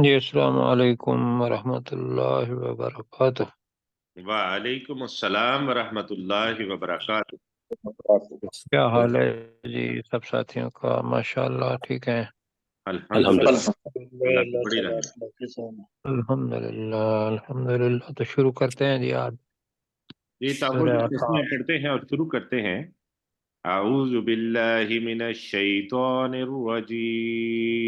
جی السلام علیکم ورحمۃ اللہ وبرکاتہ۔ وعلیکم السلام ورحمۃ اللہ وبرکاتہ۔ کیا حال ہے جی سب ساتھیوں کا؟ ماشاء اللہ ٹھیک ہے، الحمدللہ، اللہ کی اللہ بڑی تعالیٰ رحمت۔ کے سامنے الحمد للہ الحمد للہ۔ تو شروع کرتے ہیں جی آج یہ تعوذ سورہ تسمیہ احقاف۔ پڑھتے ہیں اور شروع کرتے ہیں۔ اعوذ باللہ من الشیطان الرجیم۔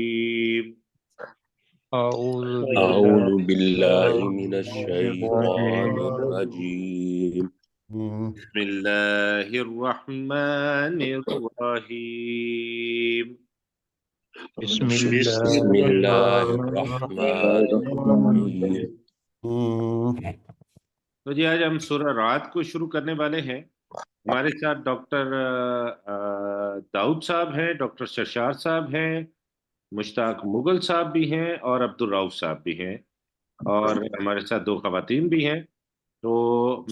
اعوذ باللہ أعوذ بالله من من الشيطان الرجیم۔ الرجيم بسم اللہ الرحمن الرحیم۔ بسم بسم اللہ الله الرحمن الرحمن الرحيم تو جی آج ہم سورہ رات کو شروع کرنے والے ہیں۔ ہمارے ساتھ ڈاکٹر داؤد صاحب ہیں، ڈاکٹر ششار صاحب ہیں، مشتاق مغل صاحب بھی ہیں اور عبدالرؤف صاحب بھی ہیں، اور ہمارے ساتھ دو خواتین بھی ہیں۔ تو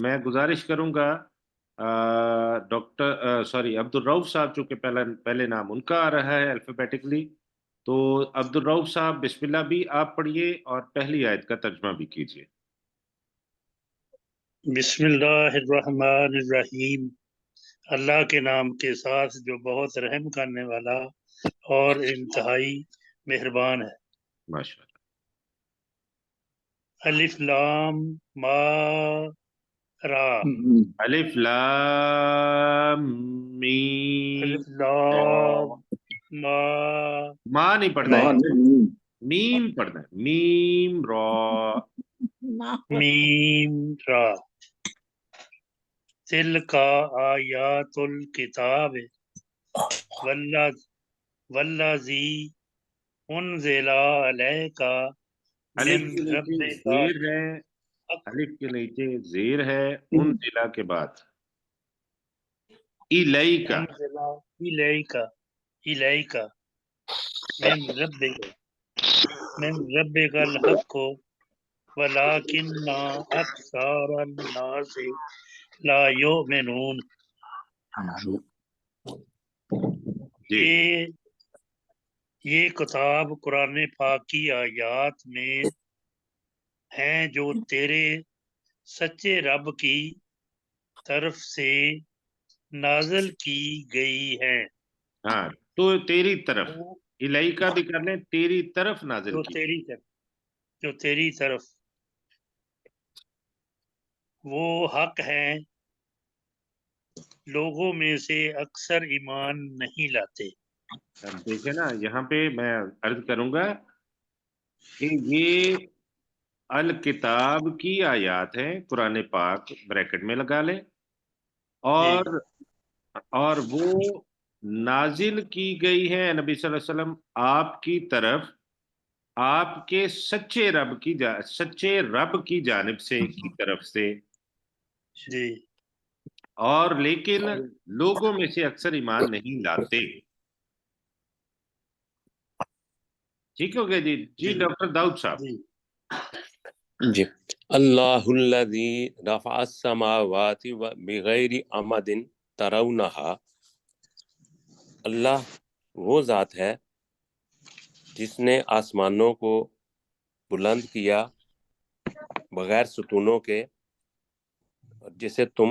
میں گزارش کروں گا ڈاکٹر عبدالرؤف صاحب، چونکہ پہلے نام ان کا آ رہا ہے الفابیٹکلی، تو عبدالرؤف صاحب بسم اللہ بھی آپ پڑھیے اور پہلی آیت کا ترجمہ بھی کیجیے۔ بسم اللہ الرحمن الرحیم، اللہ کے نام کے ساتھ جو بہت رحم کرنے والا اور انتہائی مہربان ہے۔ ماشاء الف لام ما را، اللہ۔ الف لام میم۔ الف لام ما ماں نہیں پڑھنا ہے، میم پڑھنا ہے، میم را۔ میم را، تلک آیات الکتاب والذی انزل علیک الف من کے نیچے ربک زیر ہے، الف کے نیچے زیر ہے، ان ضلع کے بعد الیکا۔ انزل الیک من ربک الحق ولکن اکثر الناس لا یؤمنون۔ جی یہ کتاب قرآن پاک کی آیات میں ہیں جو تیرے سچے رب کی طرف سے نازل کی گئی ہیں، ہاں، تو تیری طرف الیکا بھی کر لیں، تیری طرف نازل کی۔ جو تیری طرف وہ حق ہیں، لوگوں میں سے اکثر ایمان نہیں لاتے۔ اب دیکھیں نا، یہاں پہ میں عرض کروں گا کہ یہ الکتاب کی آیات ہیں، قرآن پاک بریکٹ میں لگا لیں، اور وہ نازل کی گئی ہیں نبی صلی اللہ علیہ وسلم آپ کی طرف، آپ کے سچے رب کی جانب سے کی طرف سے، جی، اور لیکن لوگوں میں سے اکثر ایمان نہیں لاتے۔ ٹھیک ہو گیا جی؟ جی ڈاکٹر داؤد صاحب۔ جی اللہ الذي رفع السماوات بغیر عمد ترونها، اللہ وہ ذات ہے جس نے آسمانوں کو بلند کیا بغیر ستونوں کے، جسے تم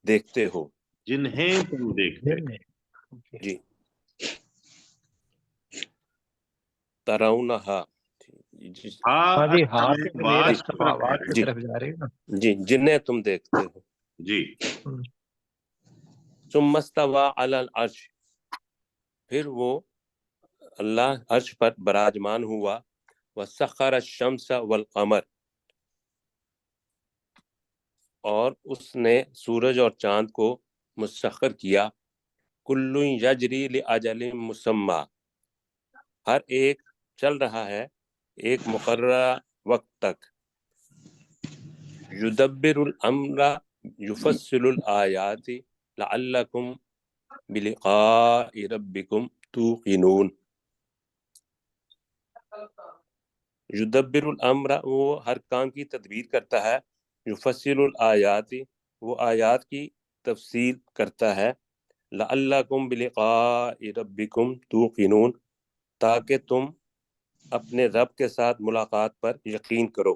دیکھتے ہو۔ جنہیں تم دیکھتے۔ جی ترونہا، ہاں جی، ہاتھ میں کے بات میرا کو رکھا سماوات ہے۔ کی جی طرف جا رہی ہے نا۔ جی جنہیں تم دیکھتے ہو۔ جی ثم استوى علی العرش، پھر وہ اللہ عرش پر براجمان ہوا۔ وسخر الشمس والقمر، اور اس نے سورج اور چاند کو مسخر کیا۔ کل یجری لاجل مسمى، ہر ایک چل رہا ہے ایک مقررہ وقت تک۔ یدبر الامر یفصل الآیات لعلکم بلقاء ربکم توقنون۔ یدبر الامر، وہ ہر کام کی تدبیر کرتا ہے۔ یفصل الآیات، وہ آیات کی تفصیل کرتا ہے۔ لعلکم بلقاء ربکم توقنون، تاکہ تم اپنے رب کے ساتھ ملاقات پر یقین کرو۔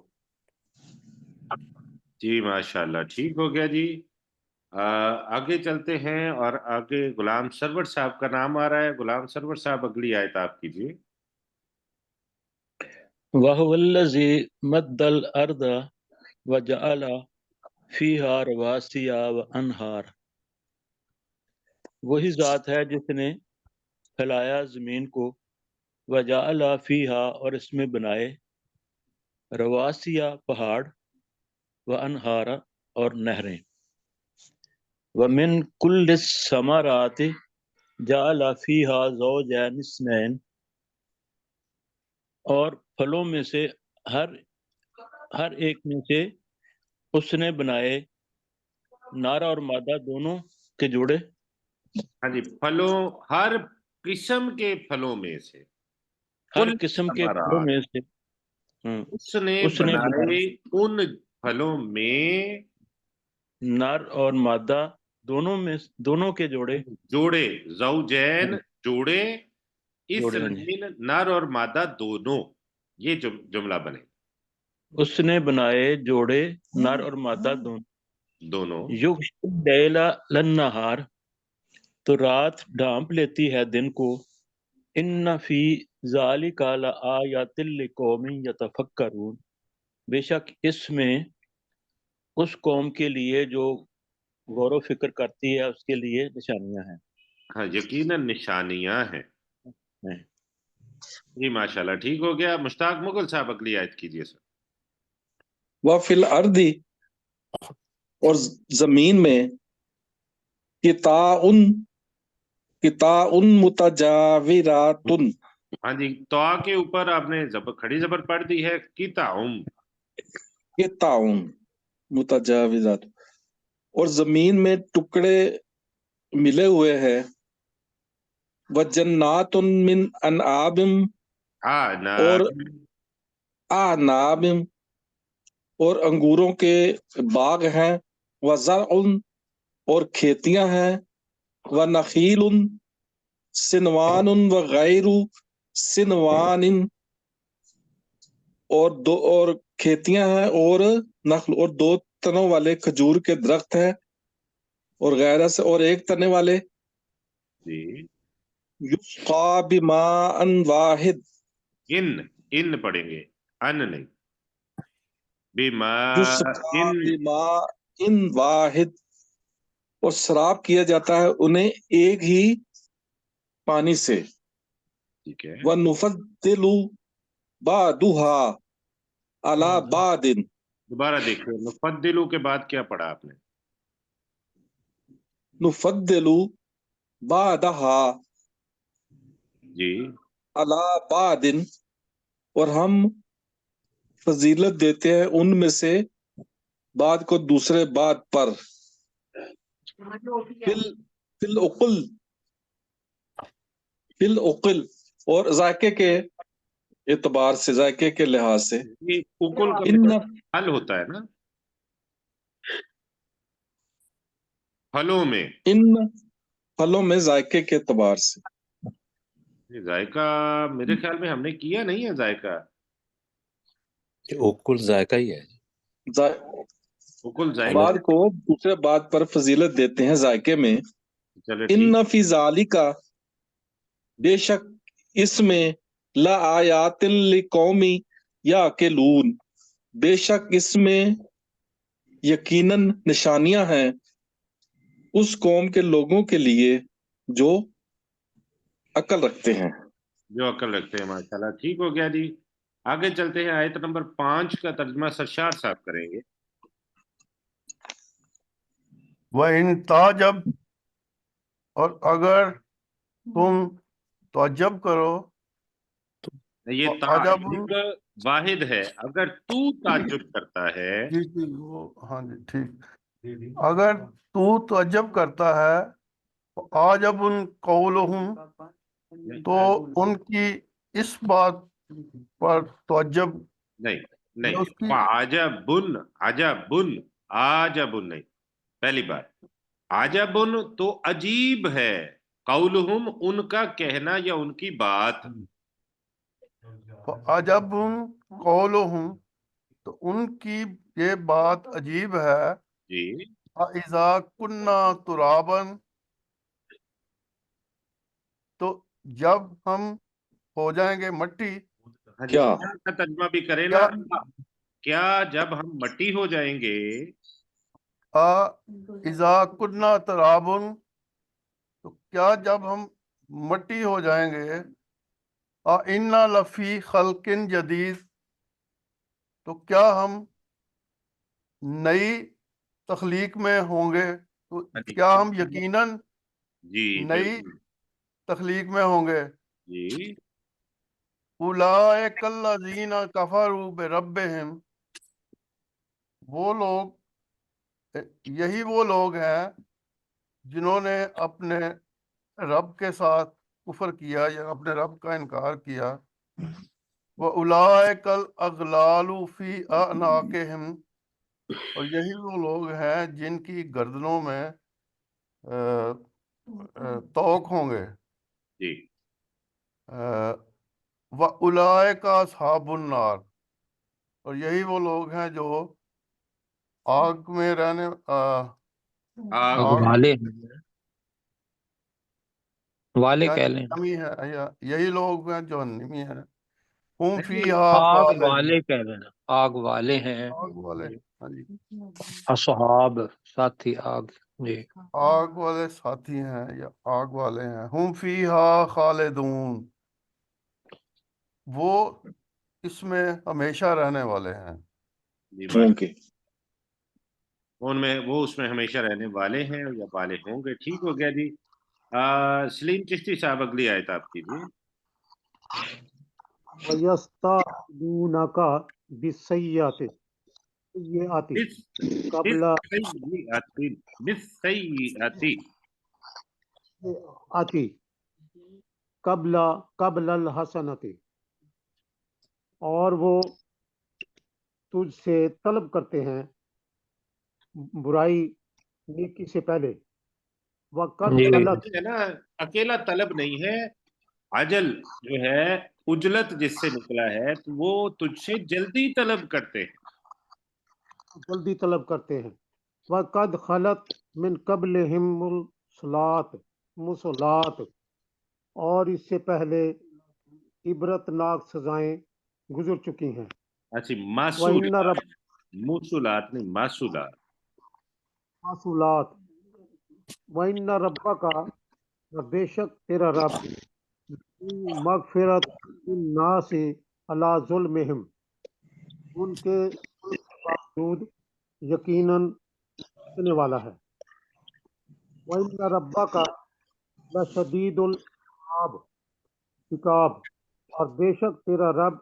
جی ماشاءاللہ، ٹھیک ہو گیا جی۔ آگے چلتے ہیں، اور آگے غلام سرور صاحب کا نام آ رہا ہے۔ غلام سرور صاحب اگلی آیت آپ کیجیے۔ وَهُوَ الَّذِي مَدَّ الْأَرْضَ وَجَعَلَ فِيهَا رَوَاسِيَ وَأَنْهَارًا، وہی ذات ہے جس نے پھیلایا زمین کو، وَجَعَلَ فِيهَا اور اس میں بنائے، رواسیہ پہاڑ، وَأَنْهَارًا اور نہریں، وَمِن كُلِّ الثَّمَرَاتِ جَعَلَ فِيهَا زَوْجَيْنِ اثْنَيْنِ، اور پھلوں میں سے ہر ایک میں سے اس نے بنائے نارا اور مادہ دونوں کے جوڑے۔ ہاں جی، پھلوں، ہر قسم کے پھلوں میں سے، ہر کل قسم کے پھلوں ثمرات، میں سے اس نے اس نے بنائے ان پھلوں میں نر اور مادہ دونوں کے جوڑے جوڑے، زوجین جوڑے، جوڑے ہیں جی۔ اثنین نر اور مادہ دونوں، یہ جملہ بنے اس نے بنائے جوڑے نر اور مادہ دونوں۔ یغشی اللیل للنہار، تو رات ڈھانپ لیتی ہے دن کو، ان فی ذالک لآیات لقوم یتفکرون، بے شک اس میں اس قوم کے لیے جو غور و فکر کرتی ہے اس کے لیے نشانیاں ہیں۔ ہاں، یقیناً نشانیاں ہیں۔ جی ماشاءاللہ، ٹھیک ہو گیا۔ مشتاق مغل صاحب اگلی آیت کیجیے سر۔ وَفِي الْأَرْضِ، اور زمین میں، قطاع متجاورات، ہاں جی، تو کے اوپر آپ نے کھڑی زبر پڑھ دی ہے، قطاع متجاورات، اور زمین میں ٹکڑے ملے ہوئے ہیں، وَجَنَّاتٌ مِّنْ أَنْعَامٍ، اور أَعْنَابٍ، اور انگوروں کے باغ ہیں، وَزَرْعٌ، اور کھیتیاں ہیں، وَنَخِيلٌ سِنوانٌ وَغَيْرُ سِنوانٍ، اور کھیتیاں ہیں، اور نخل، اور 2 تنوں والے کھجور کے درخت ہیں، اور غیرہ سے، اور 1 تنے والے، جی، یسقا بماء واحد، ان پڑھیں گے، ان نہیں، یسقا ان بماء واحد، اور سراب کیا جاتا ہے انہیں ایک ہی پانی سے، ٹھیک ہے۔ وَنُفَضِّلُ بَعْضُهَا عَلَى بَعْضٍ، دوبارہ دیکھیے، نفضلو کے بعد کیا پڑھا آپ نے؟ نُفَضِّلُ بَعْضَهَا جی، عَلَى بَعْضٍ، اور ہم فضیلت دیتے ہیں ان میں سے بعد کو دوسرے بعد پر، فی العقل، اور ذائقے کے اعتبار سے، ذائقے کے لحاظ سے، یہ اکل کا ان حل ہوتا ہے نا، پھلوں میں۔ پھلوں میں ذائقے کے اعتبار سے، یہ ذائقہ میرے خیال میں ہم نے کیا نہیں ہے ذائقہ، اوکل ذائقہ ہی ہے۔ اکل ذائقہ۔ بعد کو دوسرے بعد پر فضیلت دیتے ہیں ذائقے میں۔ چلے ان ٹھیک۔ فی ذالک، بے شک اس میں، لآیات لقوم یعقلون، بے شک اس میں یقیناً نشانیاں ہیں اس قوم کے لوگوں کے لیے جو عقل رکھتے ہیں۔ جو عقل رکھتے ہیں، ماشاءاللہ، ٹھیک ہو گیا جی۔ آگے چلتے ہیں، آیت نمبر 5 کا ترجمہ سرشار صاحب کریں گے۔ وَإِن تعجب، اور اگر تم تعجب کرو، یہ عجب، تعجب واحد ہے، اگر تو تعجب کرتا ہے۔ ہاں جی ٹھیک، اگر تو تعجب کرتا ہے، عجب قولہم، تو ان کی اس بات پر تعجب نہیں، اس کی عجبن، عجبن نہیں، پہلی بار، عجبن تو عجیب ہے، قولہم ان کا کہنا یا ان کی بات، فَعَجَبٌ قَوْلُهُم، تو ان کی یہ بات عجیب ہے، جی اِذَا كُنَّا تُرَابًا، تو جب ہم ہو جائیں گے مٹی، ہاں جی، کیا کا ترجمہ بھی کرے نا، کیا کیا جب ہم مٹی ہو جائیں گے؟ اِذَا كُنَّا تُرَابًا، تو کیا جب ہم مٹی ہو جائیں گے، اِنَّا لَفِي خَلْقٍ جَدِيدٍ، تو کیا ہم نئی تخلیق میں ہوں گے، تو ہاں جی کیا ہم یقیناً جی نئی بالکل تخلیق میں ہوں گے؟ جی اولئک الذین کفروا بربہم، وہ لوگ، یہی وہ لوگ ہیں جنہوں نے اپنے رب کے ساتھ کفر کیا یا اپنے رب کا انکار کیا، وَأُولَئِكَ الْأَغْلَالُ فِي أَعْنَاقِهِمْ، اور یہی وہ لوگ ہیں جن کی گردنوں میں طوق ہوں گے، جی وَأُولَئِكَ أَصْحَابُ النَّارِ، اور یہی وہ لوگ ہیں جو آگ میں رہنے آگ آگ والے والے یا کہہ لیں، جہنمی ہے، یا یہی لوگ ہیں جو جہنمی ہیں، ہم فیہا آگ خالدون، والے کہہ لینا، آگ والے ہیں، آگ والے، ہاں جی، اصحاب ساتھی آگ، جی آگ والے ساتھی ہیں یا آگ والے ہیں، ہم فیہا خالدون، وہ اس میں ہمیشہ رہنے والے ہیں، جی ہوں گے۔ ان میں وہ اس میں ہمیشہ رہنے والے ہیں یا والے ہوں گے۔ ٹھیک ہو گیا جی۔ سلیم چشتی صاحب اگلی آیت آپ کیجیے۔ وَيَسْتَعْجِلُونَكَ بِالسَّيِّئَةِ قبل قبل الحسنۃ، اور وہ تجھ سے طلب کرتے ہیں برائی نیکی سے پہلے، وقد جی خلت، ہے نا، اکیلا طلب نہیں ہے، عجل جو ہے اجلت جس سے نکلا ہے، تو وہ تجھ سے جلدی طلب کرتے ہیں۔ جلدی طلب کرتے ہیں، وقد خلت من قبلہم مسلات، اور اس سے پہلے عبرتناک سزائیں گزر چکی ہیں، اچھی وَإِنَّ معصولات، موصولات نہیں معصولات۔ رَبَّ وَإِنَّ رَبَّكَ، بے شک تیرا رب، مغفرت الناس علی ظلمہم، ان کے باوجود یقیناً کرنے والا ہے، وَإِنَّ رَبَّكَ لَشَدِیدُ العقاب، اور بے شک تیرا رب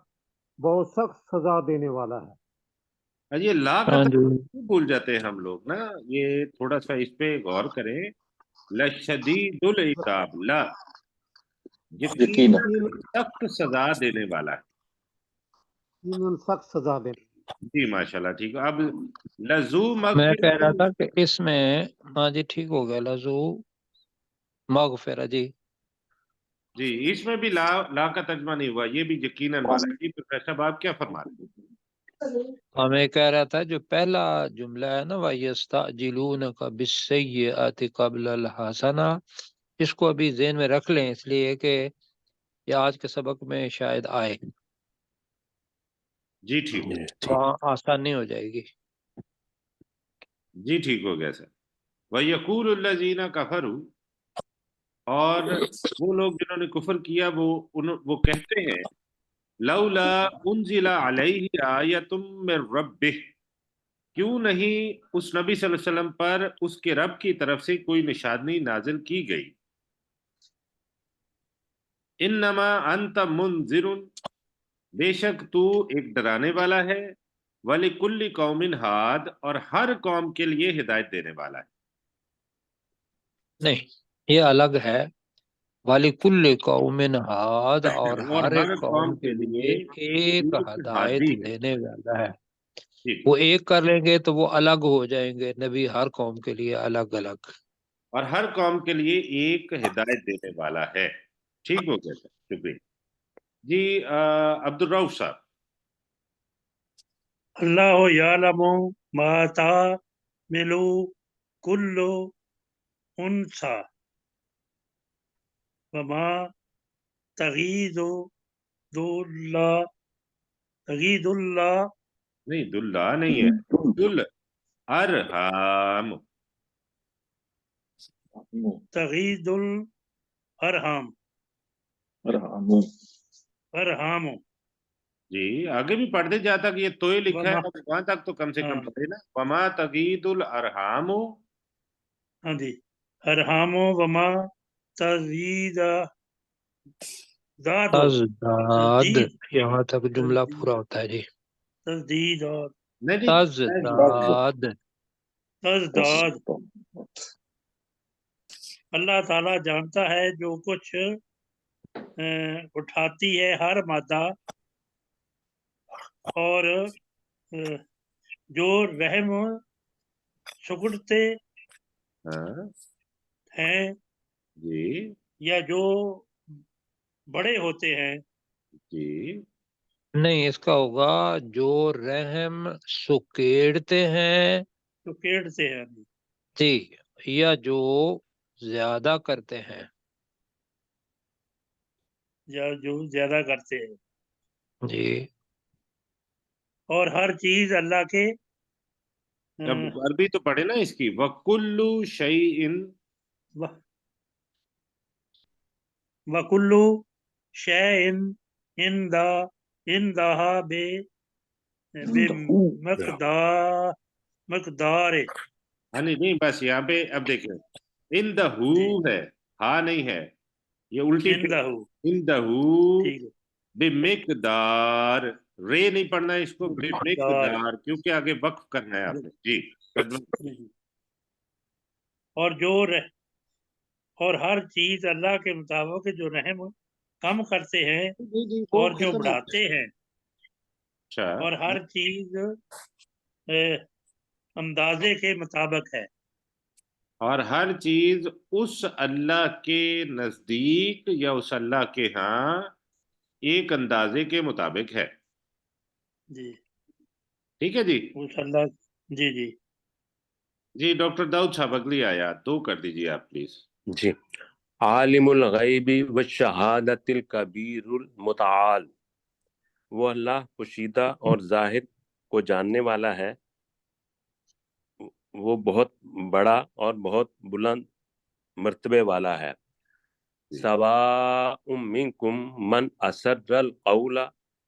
بہت سخت سزا دینے والا ہے۔ یہ لا کا ہاں جی، ترجمہ بھول جاتے ہیں ہم لوگ نا، یہ تھوڑا سا اس پہ غور کریں۔ لشدید العقاب، لا یقینا یقیناً سخت سزا دینے والا ہے۔ یقیناً سخت سزا دینے، جی ماشاءاللہ، ٹھیک ہے۔ اب لذو میں کہہ رہا مغفرت، تھا کہ اس میں، ہاں جی ٹھیک ہو گیا، لذو مغفرہ، جی جی اس میں بھی لا کا ترجمہ نہیں ہوا، یہ بھی یقیناً والا ہے۔ جی پروفیسر صاحب آپ کیا فرما رہے ہیں؟ ہمیں کہہ رہا تھا جو پہلا جملہ ہے نا، وَيَسْتَعْجِلُونَكَ بِالسَّيِّئَةِ قَبْلَ الْحَسَنَةِ، اس کو ابھی ذہن میں رکھ لیں، اس لیے کہ یہ آج کے سبق میں شاید آئے، جی ٹھیک ہو، وہاں آسانی ہو جائے گی۔ جی ٹھیک ہو گیا سر۔ وَيَقُولُ الَّذِينَ كَفَرُوا، اور وہ لوگ جنہوں نے کفر کیا وہ کہتے ہیں، لولا انزل علیہ آیۃ من ربہ، کیوں نہیں اس نبی صلی اللہ علیہ وسلم پر اس کے رب کی طرف سے کوئی نشانی نازل کی گئی۔ انما انت منذر، بے شک تو ایک ڈرانے والا ہے، وَلِكُلِّ قَوْمٍ ہاد، اور ہر قوم کے لیے ہدایت دینے والا ہے۔ نہیں، یہ الگ ہے، وَلِكُلِّ قَوْمٍ ہاد، اور اور ہر ایک ہر قوم کے لیے ایک ایک ہدایت ہادی ہے۔ دینے والا ہے۔ ٹھیک، وہ ایک کر لیں گے تو وہ الگ ہو جائیں گے، نبی ہر قوم کے لیے الگ الگ۔ اور ہر قوم کے لیے ایک ہدایت دینے والا ہے۔ ٹھیک ہو گیا سر، شکریہ۔ جی عبد الرؤف صاحب. اللہ یعلم ما تعمل کل انثى وما تغیض اللہ نہیں دلہ نہیں ہے, دل ارحام. تغیض الارحام ارحام جی آگے بھی پڑھتے جاتا کہ یہ تو ہی لکھا ہے, وما وہاں تک تو کم سے کم ہاں پڑھے نا. وما تغید الارحام. ہاں جی ارحام وما تزید داد تزداد, تزدید یہاں تک جملہ تزدید پورا ہوتا ہے جی. تزدید اور نہیں جی تزداد. تزداد اللہ تعالیٰ جانتا ہے جو کچھ اٹھاتی ہے ہر مادہ اور جو رحم سکڑتے ہاں ہیں جی یا جو بڑے ہوتے ہیں. جی نہیں, اس کا ہوگا جو رحم سکیڑتے ہیں تو کیڑتے ہیں جی, یا جو زیادہ کرتے ہیں. یا جو زیادہ کرتے ہیں. جی اور ہر چیز اللہ کے اب عربی تو پڑھے نا اس کی. وَكُلُّ شَيْءٍ وَكُلُّ شَيْءٍ عِندَهَا بمقدار. ہاں نہیں بس یہاں پہ اب دیکھیں اندہو جی ہے, ہاں نہیں ہے, یہ الٹی عندہ اندہو ٹھیک ہے بمقدار. رے نہیں پڑھنا ہے اس کو, مقدار بمقدار, کیونکہ آگے وقف کرنا ہے آپ نے. جی اور اور ہر چیز اللہ کے مطابق جو رحم کم کرتے ہیں وہ اور جو ختم ہو گیا. بڑھاتے ہیں. اچھا اور ہر چیز اندازے کے مطابق ہے. اور ہر چیز اس اللہ کے نزدیک یا اس اللہ کے ہاں ایک اندازے کے مطابق ہے. جی ٹھیک ہے جی. اس اللہ جی جی جی ڈاکٹر داؤد صاحب اگلی آیات 2 کر دیجیے آپ پلیز. جی عالم الغیب والشہادت الکبیر المتعال. وہ اللہ پوشیدہ اور ظاہر کو جاننے والا ہے, وہ بہت بڑا اور بہت بلند مرتبے والا ہے. سواء منکم من اسر القول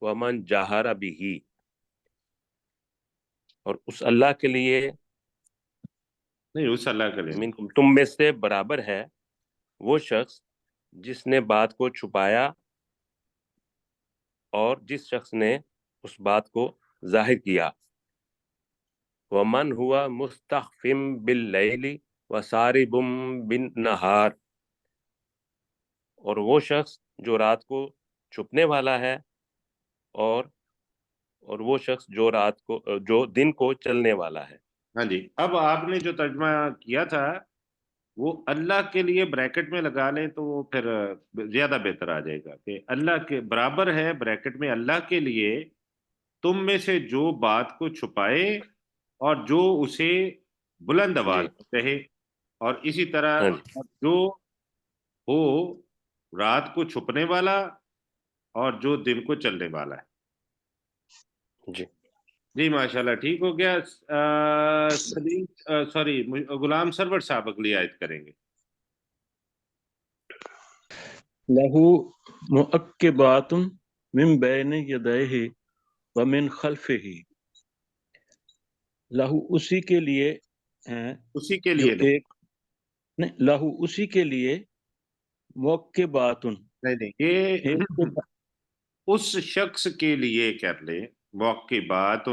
ومن جہر بہ. اور اس اللہ کے لیے نہیں اس اللہ کے لیے منکم تم میں سے برابر ہے وہ شخص جس نے بات کو چھپایا اور جس شخص نے اس بات کو ظاہر کیا. ومن ہوا مستخفم باللیل وسارب بالنہار. اور وہ شخص جو رات کو چھپنے والا ہے اور وہ شخص جو دن کو چلنے والا ہے. ہاں جی. اب آپ نے جو ترجمہ کیا تھا وہ اللہ کے لیے بریکٹ میں لگا لیں تو وہ پھر زیادہ بہتر آ جائے گا کہ اللہ کے برابر ہے بریکٹ میں اللہ کے لیے تم میں سے جو بات کو چھپائے اور جو اسے بلند آواز جی کہے, اور اسی طرح ہاں جی جو ہو رات کو چھپنے والا اور جو دن کو چلنے والا ہے. جی جی ماشاءاللہ ٹھیک ہو گیا. سوری غلام سرور صاحب اگلی آیت کریں گے. لہو مؤکبات من بین یدیہ ومن خلفہ. لہو اسی کے لیے ہیں اسی کے جو لیے ایک نہیں لہو اسی کے لیے مؤکبات نہیں یہ اس شخص کے لیے کر لیں موقبات.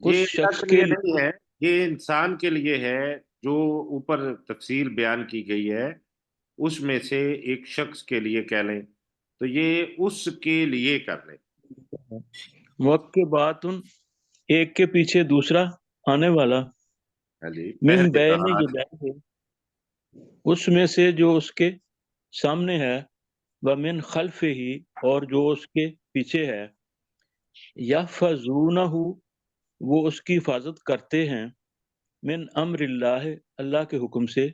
اس یہ اللہ شخص کے کے لیے نہیں ہے, یہ انسان کے لیے ہے جو اوپر تفصیل بیان کی گئی ہے اس میں سے ایک شخص کے لیے کہہ لیں تو یہ اس کے لیے کر لیں. مؤکبات ایک کے پیچھے دوسرا آنے والا. ہاں جی من بین پہرے دار. یدیہ اس میں سے جو اس کے سامنے ہے ومن خلفہ اور جو اس کے پیچھے ہے، یحفظونہ وہ اس کی حفاظت کرتے ہیں، من امر اللہ اللہ کے حکم سے،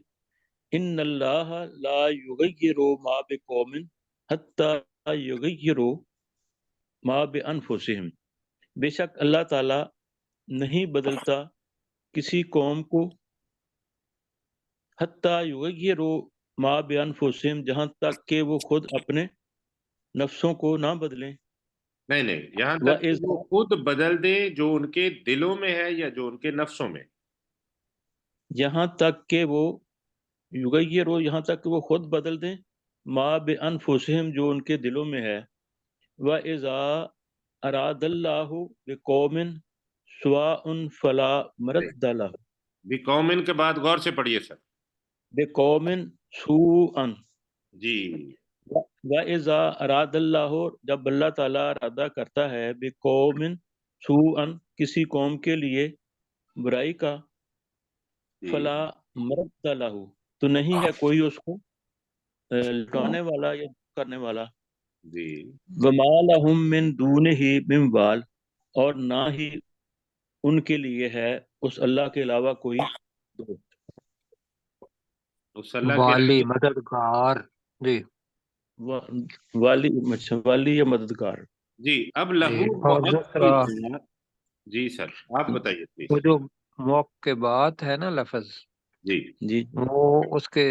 ان اللہ لا یغیر ما بقوم حتی یغیروا ما بانفسہم، بے شک اللہ تعالی نہیں بدلتا کسی قوم کو حتی یغیروا ما بانفسہم، جہاں تک کہ وہ خود اپنے نفسوں کو نہ بدلیں، نہیں یہاں تک کہ وہ خود بدل دیں جو ان کے دلوں میں ہے یا جو ان کے نفسوں میں. یہاں تک کہ وہ یغیروا یہاں تک کہ وہ خود بدل دیں، ما بانفسہم جو ان کے دلوں میں ہے، وَإِذَا أَرَادَ اللَّهُ بِقَوْمٍ سُوءًا فَلَا مَرَدَّ لَهُ. بقومن کے بعد غور سے پڑھیے سر. بِقَوْمٍ سُوءًا جی. وَإِذَا أَرَادَ اللَّهُ جب اللہ تعالیٰ ارادہ کرتا ہے بِقَوْمٍ سُوءًا کسی قوم کے لیے برائی کا، فَلَا مَرَدَّ لَهُ تو نہیں ہے کوئی اس کو لٹانے والا یا کرنے والا. جی. وَمَا لَهُم مِّن دُونِهِ مِن وَالٍ اور نہ ہی ان کے لیے ہے اس اللہ کے علاوہ کوئی دوست، اس اللہ کے والی مددگار. جی والی یا مددگار. جی. اب لہو اور بہت دوسرا جی سر آپ بتائیے پلیز. وہ جو موق کے بعد ہے نا لفظ، جی. جی وہ اس کے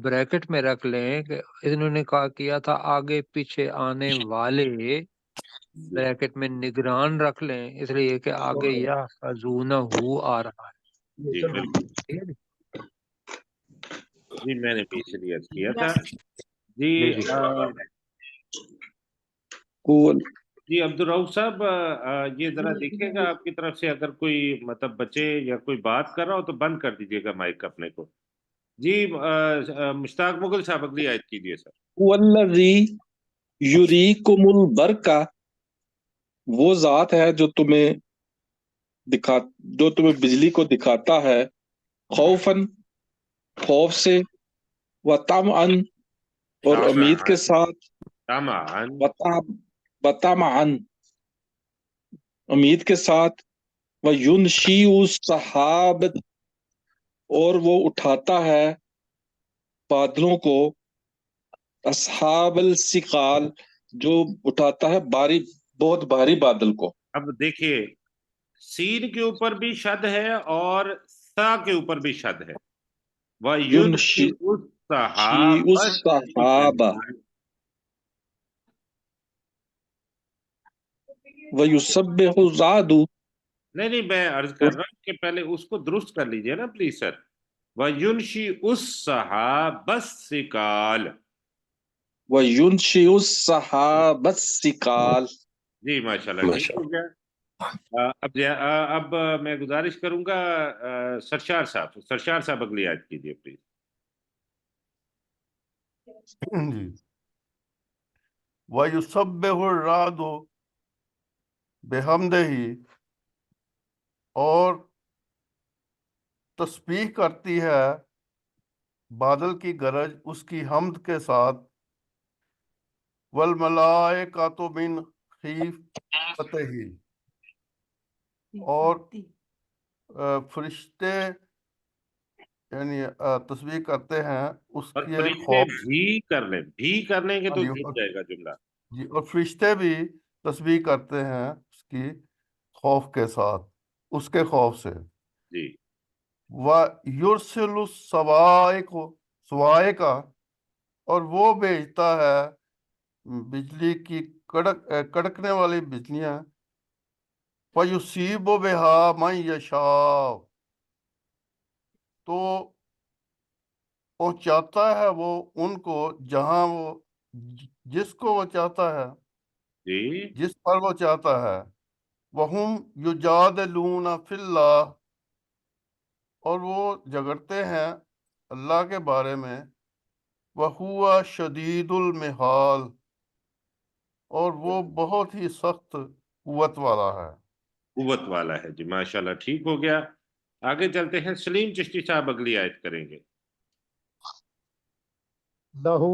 بریکٹ میں رکھ لیں کہ انہوں نے کہا کیا تھا آگے پیچھے آنے والے، بریکٹ میں نگران رکھ لیں، اس لیے کہ آگے یحفظونہ آ رہا ہے. جی بالکل. ٹھیک ہے جی؟ جی میں نے بھی اس لیے عرض کیا تھا. جی جی جی. جی عبدالرؤف صاحب یہ ذرا دیکھیے گا آپ کی طرف سے اگر کوئی مطلب بچے یا کوئی بات کر رہا ہو تو بند کر دیجیے گا مائک اپنے کو. جی مشتاق مغل صاحب اگلی آیت کیجیے سر. والذی یریکم البرق وہ ذات ہے جو تمہیں بجلی کو دکھاتا ہے، خوفن خوف سے، وطمعن اور امید کے ساتھ، طمعاً وطمعن امید کے ساتھ، وینشیء السحاب اور وہ اٹھاتا ہے بادلوں کو، اصحاب الثقال جو اٹھاتا ہے بہت بھاری بادل کو. اب دیکھیے سین کے اوپر بھی شد ہے اور سا کے اوپر بھی شد ہے. ینشیء السحاب ویسبح الرعد. نہیں میں عرض کر رہا ہوں کہ پہلے اس کو درست کر لیجئے نا پلیز سر. وَيُنْشِئُ السَّحَابَ الثِّقَالَ. وَيُنْشِئُ السَّحَابَ الثِّقَالَ. جی ماشاءاللہ ٹھیک ہو گیا. اب میں گزارش کروں گا سرشار صاحب اگلی آیت کیجئے پلیز. جی. وَيُسَبِّحُ الرَّعْدُ بِحَمْدِهِ اور تسبیح کرتی ہے بادل کی گرج اس کی حمد کے ساتھ، والملائکۃ من خیفتہ اور فرشتے یعنی تسبیح کرتے ہیں اس اور کے فرشتے خوف. بھی کر لیں گے تو گر جائے گا جملہ. جی اور فرشتے بھی تسبیح کرتے ہیں اس کی خوف کے ساتھ، اس کے خوف سے. جی. وَيُرْسِلُ الصَّوَاعِقَ اور وہ بھیجتا ہے بجلی کی کڑکنے والی بجلیاں، فَيُصِيبُ بِهَا مَن يَشَاءُ تو پہنچاتا ہے وہ ان کو جہاں وہ جس کو وہ چاہتا ہے، جی. جس پر وہ چاہتا ہے. وَهُمْ يُجَادِلُونَ فِي اللَّهِ اور وہ جھگڑتے ہیں اللہ کے بارے میں، وَهُوَ شَدِيدُ الْمِحَالِ اور وہ بہت ہی سخت قوت والا ہے. قوت والا ہے. جی ماشاءاللہ ٹھیک ہو گیا. آگے چلتے ہیں. سلیم چشتی صاحب اگلی آیت کریں گے. لہو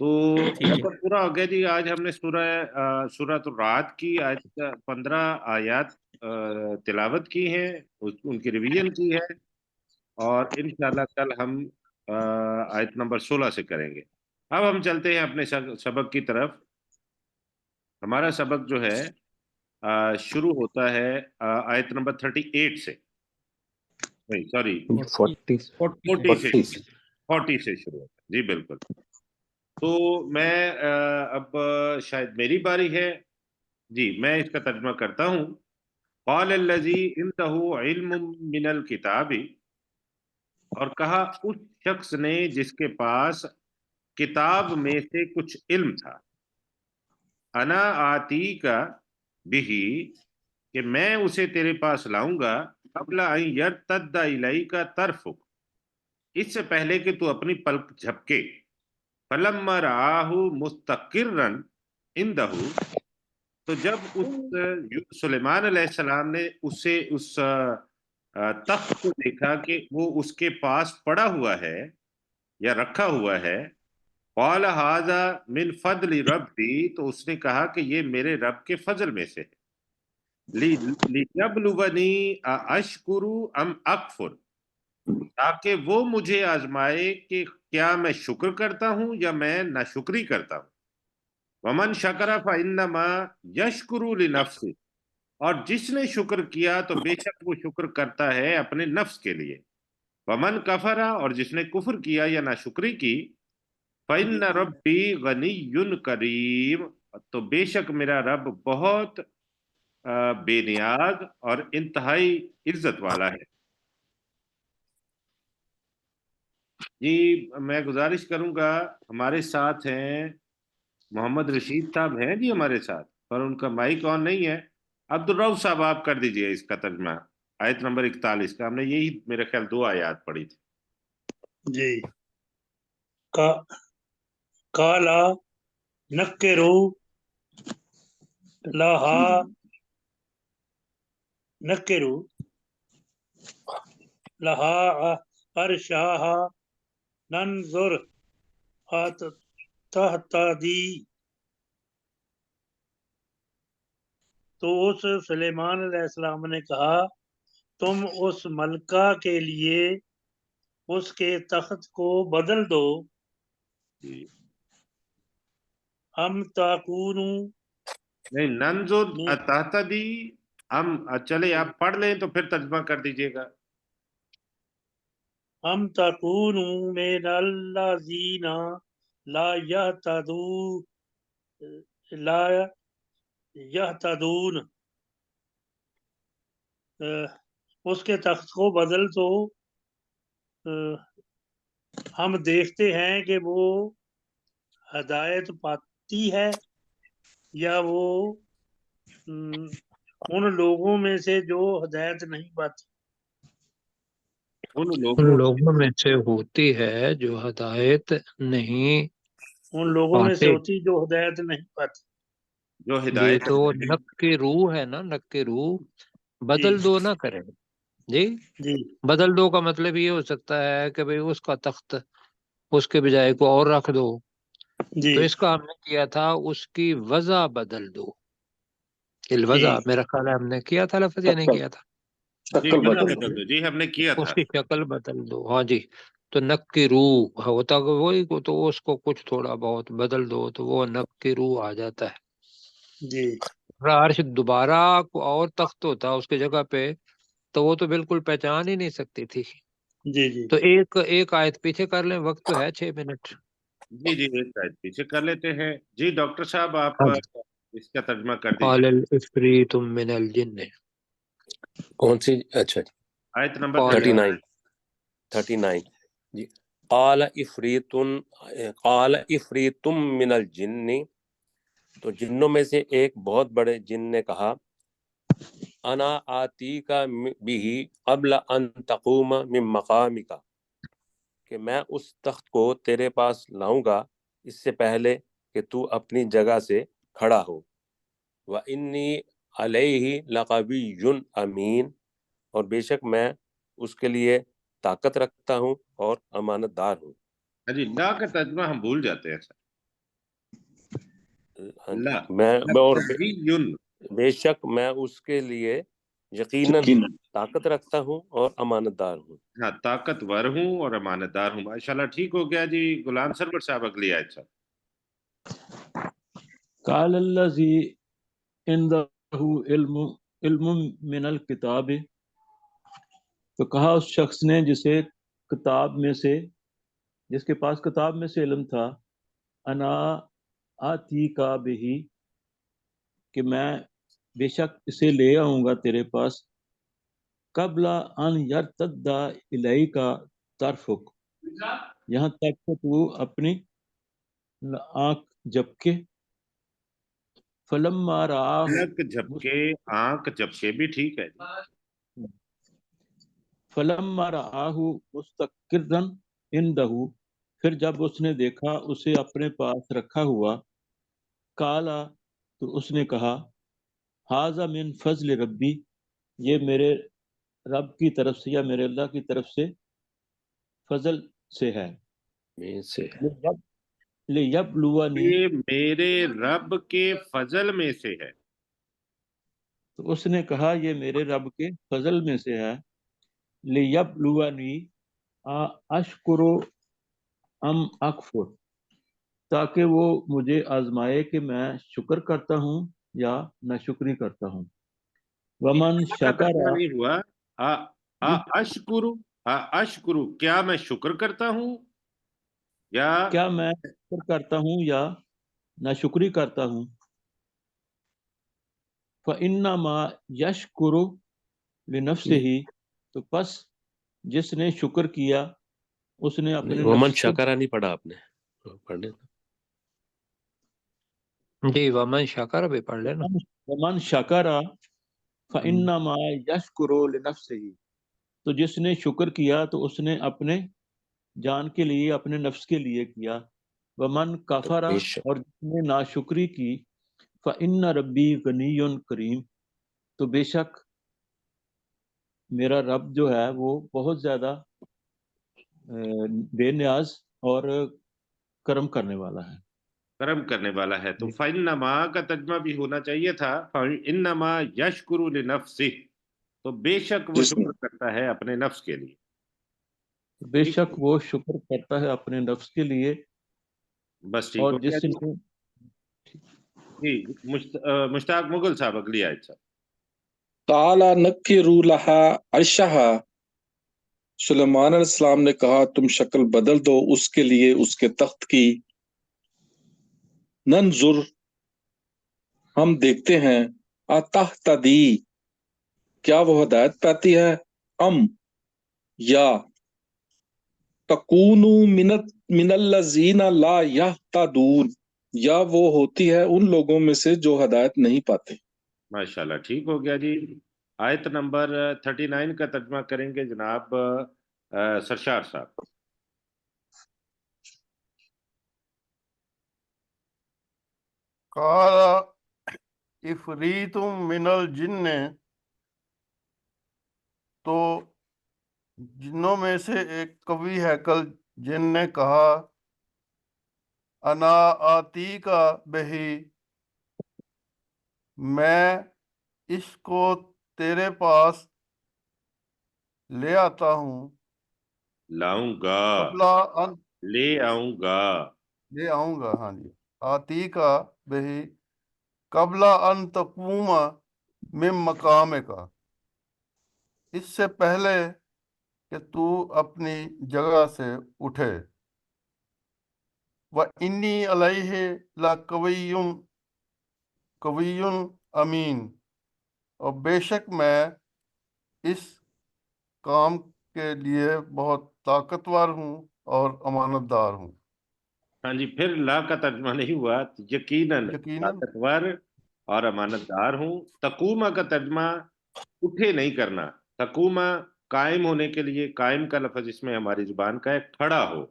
تو ٹھیک ہے، مطلب پورا ہو گیا جی. آج ہم نے سورۃ الرعد کی آیت 15 آیات تلاوت کی ہیں، ان کی ریویژن کی ہے، اور انشاءاللہ کل ہم آیت نمبر 16 سے کریں گے. اب ہم چلتے ہیں اپنے سبق کی طرف. ہمارا سبق جو ہے شروع ہوتا ہے آیت نمبر 38 سے، نہیں سوری 40 40 سے 40 40 سے شروع ہوتا ہے. جی بالکل. تو میں اب شاید میری باری ہے. جی میں اس کا ترجمہ کرتا ہوں. قال الذی عنده علم من الکتاب، اور کہا اس شخص نے جس کے پاس کتاب میں سے کچھ علم تھا، انا آتی کا بھی، کہ میں اسے تیرے پاس لاؤں گا، قبل ان یرتد الیک طرفک، اس سے پہلے کہ تو اپنی پلک جھپکے. فلما رآہ مستقرا عنده، تو جب اس سلیمان علیہ السلام نے اسے اس تخت کو دیکھا کہ وہ اس کے پاس پڑا ہوا ہے یا رکھا ہوا ہے، قال ھذا من فضل ربی، تو اس نے کہا کہ یہ میرے رب کے فضل میں سے ہے. لیبلونی اشکر ام اکفر، تاکہ وہ مجھے آزمائے کہ کیا میں شکر کرتا ہوں یا میں ناشکری کرتا ہوں. ومن شکر فانما یشکر لنفسہ، اور جس نے شکر کیا تو بے شک وہ شکر کرتا ہے اپنے نفس کے لیے. ومن کفر، اور جس نے کفر کیا یا ناشکری کی، فإن ربی غنی کریم، تو بے شک میرا رب بہت بے نیاز اور انتہائی عزت والا ہے. جی میں گزارش کروں گا، ہمارے ساتھ ہیں محمد رشید صاحب ہیں جی ہمارے ساتھ، پر ان کا مائک آن نہیں ہے. عبدالرؤف صاحب آپ کر دیجئے اس کا ترجمہ آیت نمبر 41 کا. ہم نے یہی میرے خیال 2 آیات پڑھی تھی. جی. کالا نکرو لہا نکرو لہا عرشہا ننظر تہتدی، تو اس سلیمان علیہ السلام نے کہا تم اس ملکہ کے لیے اس کے تخت کو بدل دو، ہم تاکونو، نہیں ننظر تہتدی، ہم چلے آپ پڑھ لیں تو پھر ترجمہ کر دیجئے گا. ہم تاکونو من الذین لا یہتدون، اس کے تخت کو بدل تو ہم دیکھتے ہیں کہ وہ ہدایت پاتی ہے یا وہ ان لوگوں میں سے جو ہدایت نہیں پاتی. ان ان لوگوں لوگوں میں سے ہوتی ہے جو ہدایت نہیں ان لوگوں میں سے پاتے. ہوتی جو ہدایت نہیں پاتی. جو جی ہدایت تو نک کی روح ہے نا، نک کی روح جی بدل دو نہ کرے. جی جی بدل دو کا مطلب یہ ہو سکتا ہے کہ بھئی اس کا تخت اس کے بجائے کو اور رکھ دو. جی تو اس کا ہم نے کیا تھا اس کی وضع بدل دو. الوضع ٹھیک. میرا خیال ہے ہم نے کیا تھا لفظ یا نہیں کیا تھا. جی شکل وضع بدل بدل دو، جی ہم نے کیا اس تھا. کی شکل بدل دو. ہاں جی. تو نک کی روح ہوتا کہ وہی کو، تو اس کو کچھ تھوڑا بہت بدل دو تو وہ نک کی روح آ جاتا ہے. جی عرش دوبارہ کو اور تخت ہوتا اس کی جگہ پہ تو وہ تو بالکل پہچان ہی نہیں سکتی تھی. جی جی تو ایک آیت پیچھے کر لیں، وقت تو ہے 6 منٹ. جی جی ایک سائڈ پیچھے کر لیتے ہیں. جی ڈاکٹر صاحب آپ ہاں جی. اس کا ترجمہ کر قال دیجئے. العفریت من الجن. کون سی؟ اچھا آیت نمبر قال 39 جی. قال افریت من الجن، تو جنوں میں سے ایک بہت بڑے جن نے کہا انا آتی کا بھی قبل ان تقوم من مقامک، کہ میں اس تخت کو تیرے پاس لاؤں گا اس سے پہلے کہ تو اپنی جگہ سے کھڑا ہو. وَإِنِّي عَلَيْهِ لَقَوِيٌّ أَمِينٌ، اور بے شک میں اس کے لیے طاقت رکھتا ہوں اور امانت دار ہوں. جی لا کا ترجمہ ہم بھول جاتے ہیں سر. لا میں اور لقوی، بے شک میں اس کے لیے یقیناً یقیناً طاقت رکھتا ہوں اور امانت دار ہوں. ہاں طاقتور ہوں اور امانت دار ہوں. ماشاءاللہ ٹھیک ہو گیا جی. غلام سرور صاحب اگلی آیت صاحب. قال الذی عنده علم من الکتاب، تو کہا اس شخص نے جسے کتاب میں سے، جس کے پاس کتاب میں سے علم تھا، انا آتی کا بہی، کہ میں بے شک اسے لے آؤں گا تیرے پاس، قبل ان یرتد الیک طرفک، یہاں تک کہ تو اپنی آنکھ جھپکے. فلما رآہ پلک جھپکے، آنکھ جھپکے بھی ٹھیک ہے. فلما رآہ مستقرا عنده، پھر جب اس نے دیکھا اسے اپنے پاس رکھا ہوا، کالا، تو اس نے کہا، ھذا من فضل ربی، یہ میرے رب کی طرف سے یا میرے اللہ کی طرف سے فضل سے ہے. میں سے لیبلونی، یہ میرے رب کے فضل میں سے ہے. تو اس نے کہا یہ میرے رب کے فضل میں سے ہے. لیبلونی اشکر ام اکفر، تاکہ وہ مجھے آزمائے کہ میں شکر کرتا ہوں یا ناشکری کرتا ہوں. ومن کا ترجمہ شکر، نہیں ہوا. اشکرو، اشکرو کیا میں شکر کرتا ہوں یا کیا میں شکر کرتا ہوں یا ناشکری کرتا ہوں. فَإِنَّمَا يَشْكُرُ لِنَفْسِهِ، تو پس جس نے شکر کیا اس نے اپنے ومن نفس کو. شکرا نہیں پڑھا آپ نے، پڑھنے. جی ومن شکر بھی پڑھ لینا. ومن شکر فَإِنَّمَا يَشْكُرُ لِنَفْسِهِ، تو جس نے شکر کیا تو اس نے اپنے جان کے لیے، اپنے نفس کے لیے کیا. ومن تو کفر، بے شک اور جس نے ناشکری کی، فَإِنَّ رَبِّي غَنِيٌّ کریم، تو بے شک میرا رب جو ہے وہ بہت زیادہ بے نیاز اور کرم کرنے والا ہے. کرم کرنے والا ہے. تو فَإِنَّمَا کا ترجمہ بھی ہونا چاہیے تھا فَإِنَّمَا يَشْكُرُ لِنَفْسِهِ، تو بے شک وہ جس نے شکر کرتا ہے اپنے نفس کے لیے. بے ٹھیک شک وہ شکر کرتا ہے اپنے نفس کے لیے. بس ٹھیک ہو اور گیا جس جی. نے جی مشتاق مغل صاحب اگلی آیت صاحب. تعالی نکروا لہا عرشہا، سلیمان علیہ السلام نے کہا تم شکل بدل دو اس کے لیے اس کے تخت کی. ننظر، ہم دیکھتے ہیں، اتہتدی، کیا وہ ہدایت پاتی ہے، ام، یا تکون من الذین لا یہتدون، یا وہ ہوتی ہے ان لوگوں میں سے جو ہدایت نہیں پاتے. ماشاءاللہ ٹھیک ہو گیا جی. آیت نمبر 39 کا ترجمہ کریں گے جناب سرشار صاحب. قال عفریت من الجن، تو جنوں میں سے ایک قوی ہیکل جن نے کہا، انا آتی کا بہی، میں اس کو تیرے پاس لے آتا ہوں، لاؤں گا، قبل ان، لے آؤں گا. لے آؤں گا، ہاں جی، آتی کا بہی قبل ان تقوم من مقام کا، اس سے پہلے کہ تو اپنی جگہ سے اٹھے. وَإِنِّي عَلَيْهِ لَقَوِيٌّ امین، اور بے شک میں اس کام کے لیے بہت طاقتور ہوں اور امانت دار ہوں. ہاں جی پھر لا کا ترجمہ نہیں ہوا. یقیناً یقیناً طاقتور اور امانت دار ہوں. تقوما کا ترجمہ اٹھے نہیں کرنا. تقوما قائم ہونے کے لیے، قائم کا لفظ اس میں ہماری زبان کا ہے کھڑا ہو،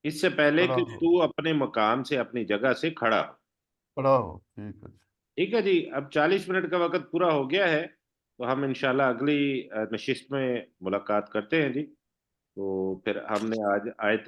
اس سے پہلے کھڑا کہ ہو، تو اپنے مقام سے، اپنی جگہ سے کھڑا ہو. کھڑا ہو، ٹھیک ہے. ٹھیک ہے جی. اب 40 منٹ کا وقت پورا ہو گیا ہے، تو ہم انشاءاللہ اگلی نشست میں ملاقات کرتے ہیں جی. تو پھر ہم نے آج آیت